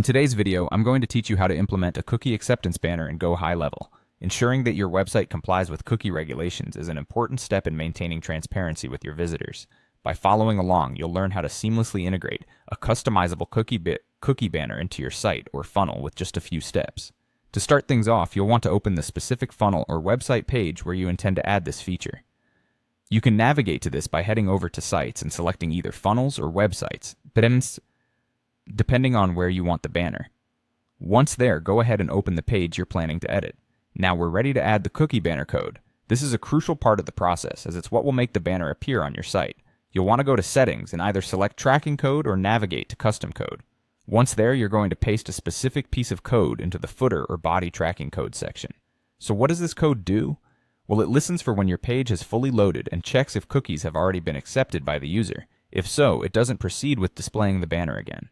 In today's video, I'm going to teach you how to implement a cookie acceptance banner in GoHighLevel. Ensuring that your website complies with cookie regulations is an important step in maintaining transparency with your visitors. By following along, you'll learn how to seamlessly integrate a customizable cookie banner into your site or funnel with just a few steps. To start things off, you'll want to open the specific funnel or website page where you intend to add this feature. You can navigate to this by heading over to Sites and selecting either Funnels or Websites, depending on where you want the banner. Once there, go ahead and open the page you're planning to edit. Now we're ready to add the cookie banner code. This is a crucial part of the process, as it's what will make the banner appear on your site. You'll want to go to Settings and either select Tracking Code or navigate to Custom Code. Once there, you're going to paste a specific piece of code into the footer or body tracking code section. So what does this code do? Well, it listens for when your page has fully loaded and checks if cookies have already been accepted by the user. If so, it doesn't proceed with displaying the banner again.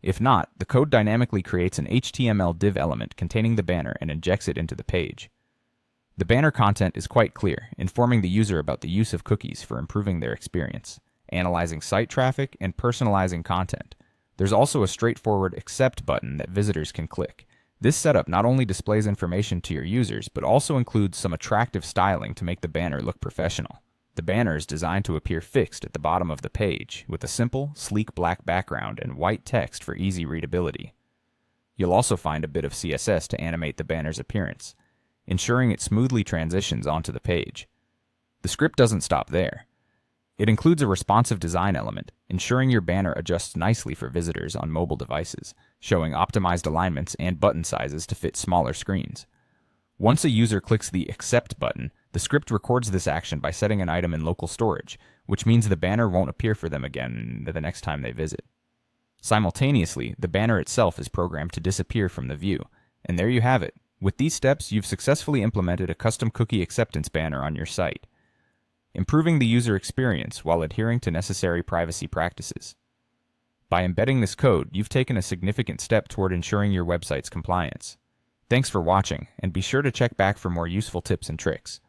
If not, the code dynamically creates an HTML div element containing the banner and injects it into the page. The banner content is quite clear, informing the user about the use of cookies for improving their experience, analyzing site traffic, and personalizing content. There's also a straightforward Accept button that visitors can click. This setup not only displays information to your users, but also includes some attractive styling to make the banner look professional. The banner is designed to appear fixed at the bottom of the page, with a simple, sleek black background and white text for easy readability. You'll also find a bit of CSS to animate the banner's appearance, ensuring it smoothly transitions onto the page. The script doesn't stop there. It includes a responsive design element, ensuring your banner adjusts nicely for visitors on mobile devices, showing optimized alignments and button sizes to fit smaller screens. Once a user clicks the Accept button, the script records this action by setting an item in local storage, which means the banner won't appear for them again the next time they visit. Simultaneously, the banner itself is programmed to disappear from the view. And there you have it. With these steps, you've successfully implemented a custom cookie acceptance banner on your site, improving the user experience while adhering to necessary privacy practices. By embedding this code, you've taken a significant step toward ensuring your website's compliance. Thanks for watching, and be sure to check back for more useful tips and tricks.